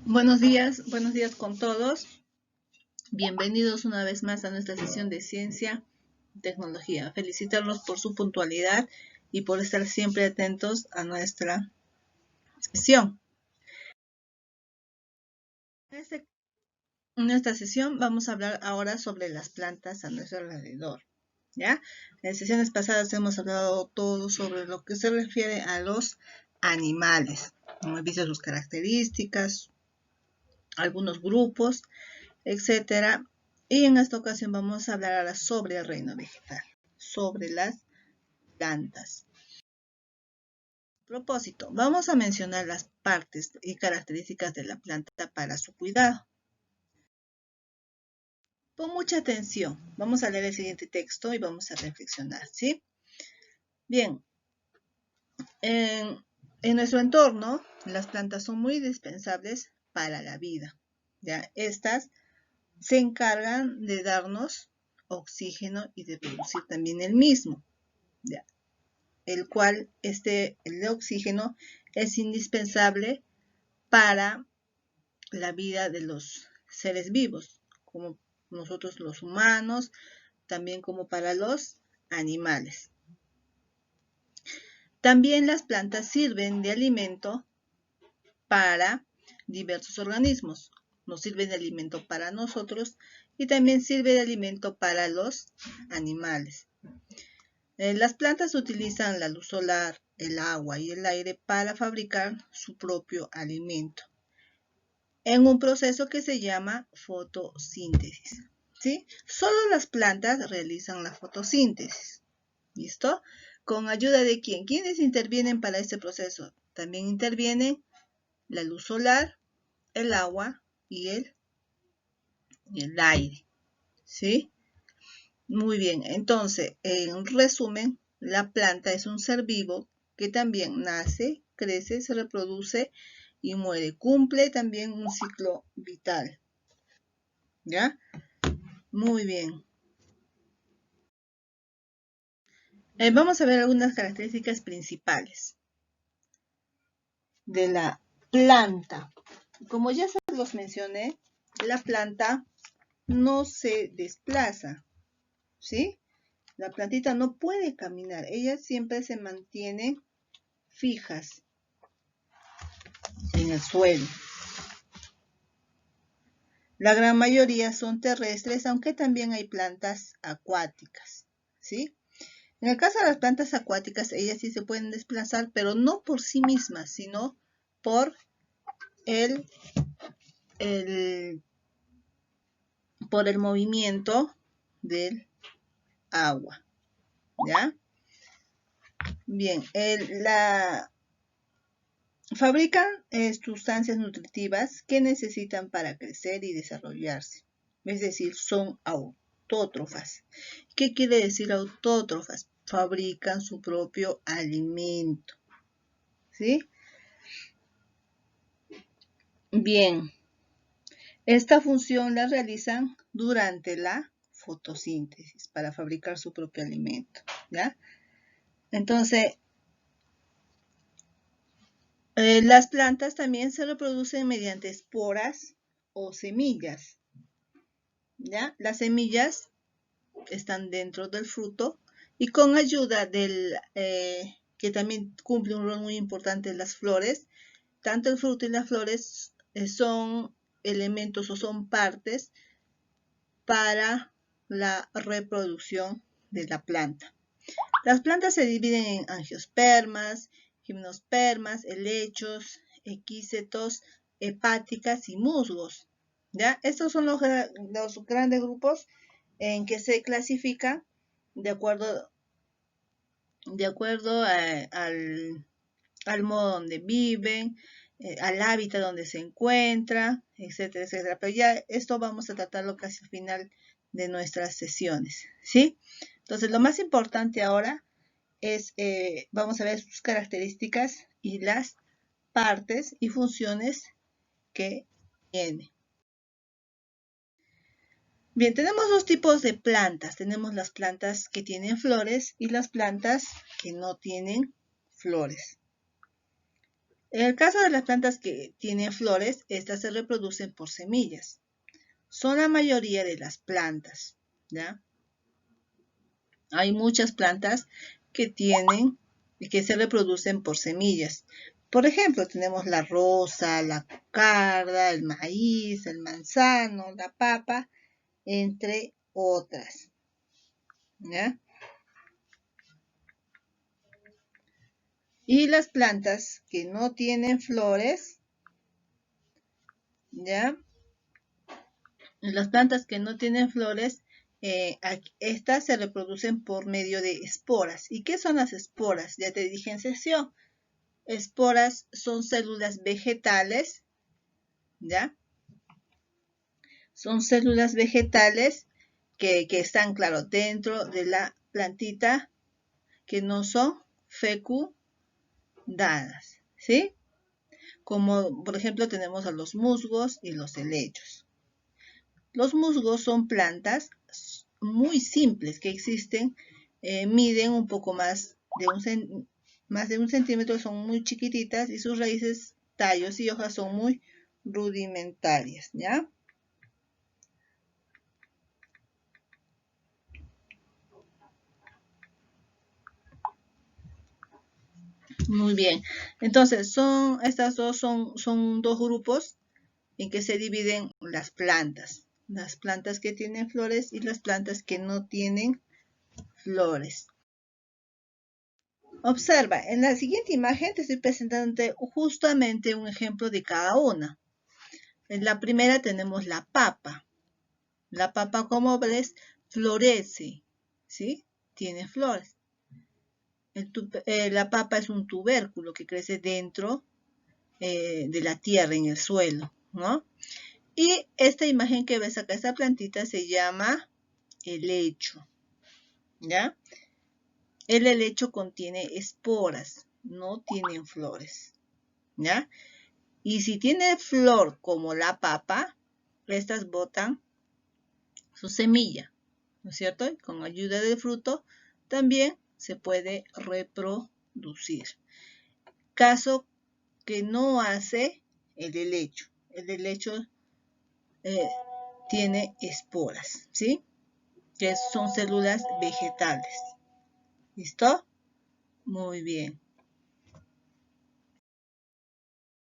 Buenos días con todos. Bienvenidos una vez más a nuestra sesión de ciencia y tecnología. Felicitarlos por su puntualidad y por estar siempre atentos a nuestra sesión. En esta sesión vamos a hablar ahora sobre las plantas a nuestro alrededor. ¿Ya? En sesiones pasadas hemos hablado todo sobre lo que se refiere a los animales. Hemos visto sus características, algunos grupos, etcétera. Y en esta ocasión vamos a hablar ahora sobre el reino vegetal, sobre las plantas. Propósito, vamos a mencionar las partes y características de la planta para su cuidado. Pon mucha atención, vamos a leer el siguiente texto y vamos a reflexionar, ¿sí? Bien, en nuestro entorno, las plantas son muy indispensables para la vida. ¿Ya? Estas se encargan de darnos oxígeno y de producir también el mismo, ¿ya? El cual el oxígeno es indispensable para la vida de los seres vivos, como nosotros los humanos, también como para los animales. También las plantas sirven de alimento para diversos organismos. Nos sirve de alimento para nosotros y también sirve de alimento para los animales. Las plantas utilizan la luz solar, el agua y el aire para fabricar su propio alimento en un proceso que se llama fotosíntesis. ¿Sí? Solo las plantas realizan la fotosíntesis. ¿Listo? ¿Con ayuda de quién? ¿Quiénes intervienen para este proceso? También intervienen la luz solar, el agua y el aire. ¿Sí? Muy bien, entonces, en resumen, la planta es un ser vivo que también nace, crece, se reproduce y muere. Cumple también un ciclo vital. ¿Ya? Muy bien. Vamos a ver algunas características principales de la planta. Como ya se los mencioné, la planta no se desplaza, ¿sí? La plantita no puede caminar, ellas siempre se mantienen fijas en el suelo. La gran mayoría son terrestres, aunque también hay plantas acuáticas, ¿sí? En el caso de las plantas acuáticas, ellas sí se pueden desplazar, pero no por sí mismas, sino por el movimiento del agua, ¿ya? Bien, fabrican sustancias nutritivas que necesitan para crecer y desarrollarse. Es decir, son autótrofas. ¿Qué quiere decir autótrofas? Fabrican su propio alimento. ¿Sí? Bien. Esta función la realizan durante la fotosíntesis para fabricar su propio alimento. ¿Ya? Entonces, las plantas también se reproducen mediante esporas o semillas. ¿Ya? Las semillas están dentro del fruto y con ayuda que también cumple un rol muy importante en las flores, tanto el fruto y las flores son elementos o son partes para la reproducción de la planta. Las plantas se dividen en angiospermas, gimnospermas, helechos, equisetos, hepáticas y musgos. ¿Ya? Estos son los grandes grupos en que se clasifica de acuerdo al modo donde viven, al hábitat donde se encuentra, etcétera, etcétera. Pero ya esto vamos a tratarlo casi al final de nuestras sesiones, ¿sí? Entonces, lo más importante ahora es, vamos a ver sus características y las partes y funciones que tiene. Bien, tenemos dos tipos de plantas. Tenemos las plantas que tienen flores y las plantas que no tienen flores. En el caso de las plantas que tienen flores, estas se reproducen por semillas. Son la mayoría de las plantas, ¿ya? Hay muchas plantas que se reproducen por semillas. Por ejemplo, tenemos la rosa, la cucarda, el maíz, el manzano, la papa, entre otras, ¿ya? Y las plantas que no tienen flores, ¿ya? Las plantas que no tienen flores, estas se reproducen por medio de esporas. ¿Y qué son las esporas? Ya te dije en sesión. Esporas son células vegetales, ¿ya? Son células vegetales que están, claro, dentro de la plantita, que no son fecundadas, ¿sí? Como, por ejemplo, tenemos a los musgos y los helechos. Los musgos son plantas muy simples que existen, miden un poco más de un centímetro, son muy chiquititas y sus raíces, tallos y hojas son muy rudimentarias, ¿ya? Muy bien. Entonces, estas dos son dos grupos en que se dividen las plantas. Las plantas que tienen flores y las plantas que no tienen flores. Observa, en la siguiente imagen te estoy presentando justamente un ejemplo de cada una. En la primera tenemos la papa. La papa, como ves, florece, ¿sí? Tiene flores. La papa es un tubérculo que crece dentro de la tierra, en el suelo, ¿no? Y esta imagen que ves acá, esta plantita se llama helecho, ¿ya? El helecho contiene esporas, no tienen flores, ¿ya? Y si tiene flor como la papa, estas botan su semilla, ¿no es cierto? Y con ayuda del fruto también se puede reproducir. Caso que no hace el helecho. El helecho tiene esporas, ¿sí? Que son células vegetales. ¿Listo? Muy bien.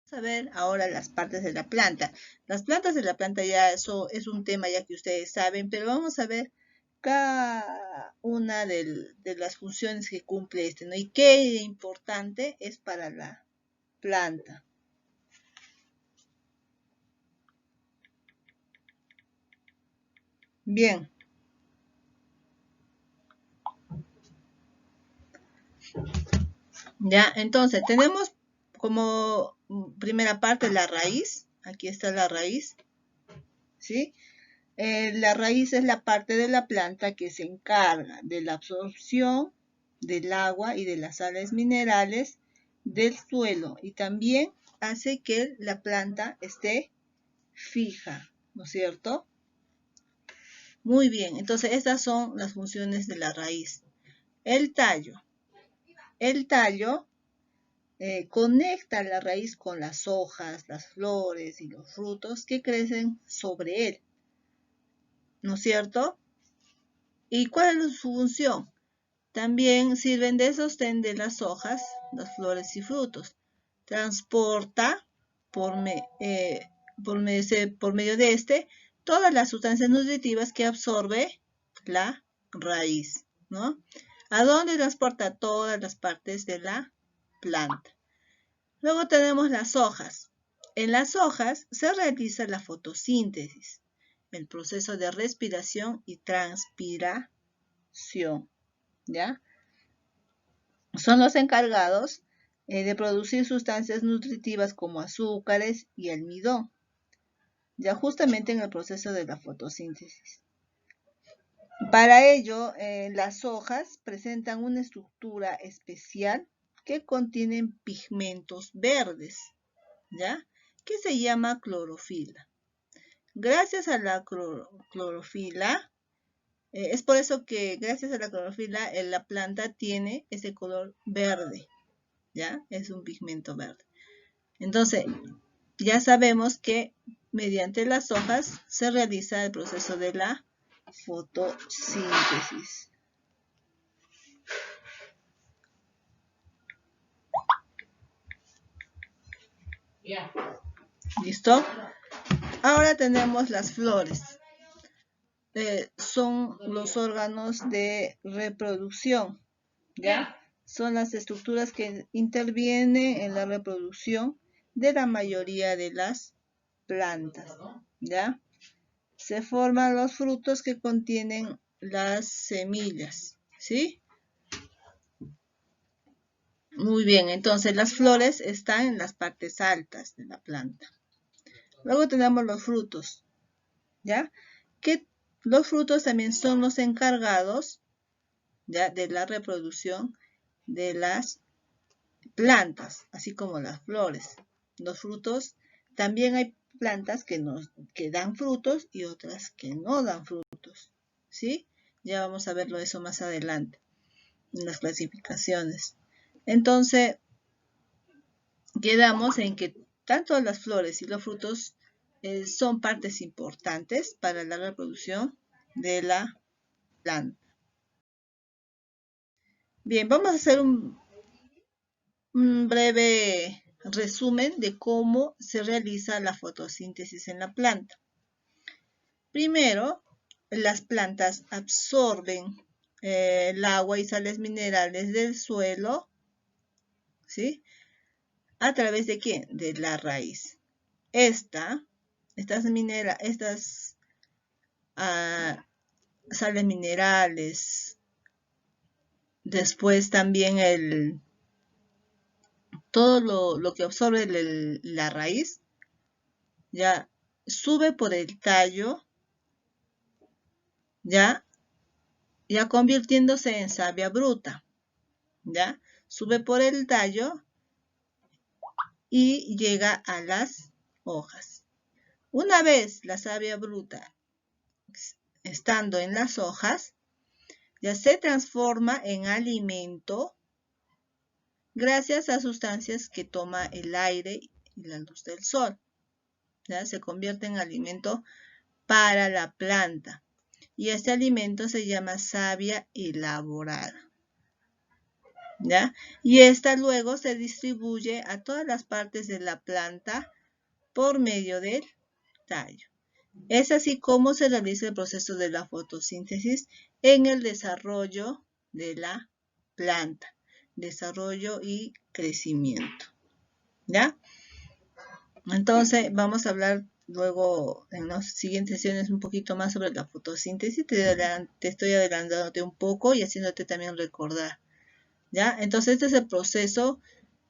Vamos a ver ahora las partes de la planta. Las plantas de la planta ya eso es un tema ya que ustedes saben, pero vamos a ver cada una de las funciones que cumple este, ¿no? Y qué importante es para la planta. Bien. Ya, entonces tenemos como primera parte la raíz. Aquí está la raíz, ¿sí? La raíz es la parte de la planta que se encarga de la absorción del agua y de las sales minerales del suelo y también hace que la planta esté fija, ¿no es cierto? Muy bien, entonces estas son las funciones de la raíz. El tallo. El tallo conecta la raíz con las hojas, las flores y los frutos que crecen sobre él, ¿no es cierto? ¿Y cuál es su función? También sirven de sostén de las hojas, las flores y frutos. Transporta por, por medio de este todas las sustancias nutritivas que absorbe la raíz, ¿no? ¿A dónde transporta? Todas las partes de la planta. Luego tenemos las hojas. En las hojas se realiza la fotosíntesis, el proceso de respiración y transpiración, ¿ya? Son los encargados de producir sustancias nutritivas como azúcares y almidón, ya justamente en el proceso de la fotosíntesis. Para ello, las hojas presentan una estructura especial que contienen pigmentos verdes, ¿ya? Que se llama clorofila. Gracias a la clorofila, es por eso que gracias a la clorofila la planta tiene ese color verde, ¿ya? Es un pigmento verde. Entonces, ya sabemos que mediante las hojas se realiza el proceso de la fotosíntesis. ¿Listo? Ahora tenemos las flores. Son los órganos de reproducción, ¿ya? Son las estructuras que intervienen en la reproducción de la mayoría de las plantas, ¿ya? Se forman los frutos que contienen las semillas, ¿sí? Muy bien, entonces las flores están en las partes altas de la planta. Luego tenemos los frutos, ¿ya? Que los frutos también son los encargados, ¿ya?, de la reproducción de las plantas, así como las flores. Los frutos, también hay plantas que dan frutos y otras que no dan frutos, ¿sí? Ya vamos a verlo eso más adelante en las clasificaciones. Entonces, quedamos en que tanto las flores y los frutos son partes importantes para la reproducción de la planta. Bien, vamos a hacer un breve resumen de cómo se realiza la fotosíntesis en la planta. Primero, las plantas absorben el agua y sales minerales del suelo, ¿sí? ¿A través de quién? De la raíz. Estas sales minerales, después también todo lo que absorbe la raíz, ya sube por el tallo, ya convirtiéndose en savia bruta, ya sube por el tallo y llega a las hojas. Una vez la savia bruta estando en las hojas, ya se transforma en alimento gracias a sustancias que toma el aire y la luz del sol. ¿Ya? Se convierte en alimento para la planta. Y este alimento se llama savia elaborada, ¿ya? Y esta luego se distribuye a todas las partes de la planta por medio del tallo. Es así como se realiza el proceso de la fotosíntesis en el desarrollo de la planta. Desarrollo y crecimiento, ¿ya? Entonces vamos a hablar luego en las siguientes sesiones un poquito más sobre la fotosíntesis. Te estoy adelantándote un poco y haciéndote también recordar, ¿ya? Entonces este es el proceso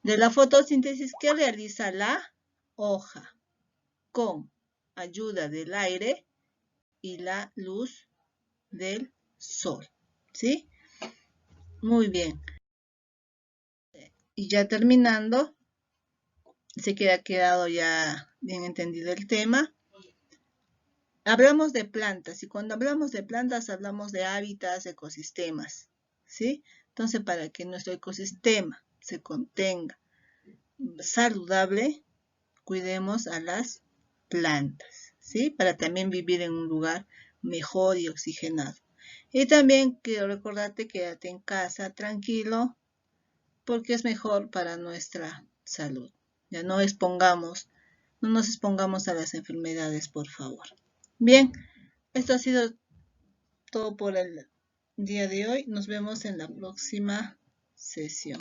de la fotosíntesis que realiza la hoja con ayuda del aire y la luz del sol, ¿sí? Muy bien. Y ya terminando, sé que ha quedado ya bien entendido el tema. Hablamos de plantas y cuando hablamos de plantas hablamos de hábitats, ecosistemas, ¿sí? Entonces, para que nuestro ecosistema se contenga saludable, cuidemos a las plantas, ¿sí? Para también vivir en un lugar mejor y oxigenado. Y también quiero recordarte, quédate en casa tranquilo, porque es mejor para nuestra salud. Ya no nos expongamos a las enfermedades, por favor. Bien, esto ha sido todo por el día de hoy. Nos vemos en la próxima sesión.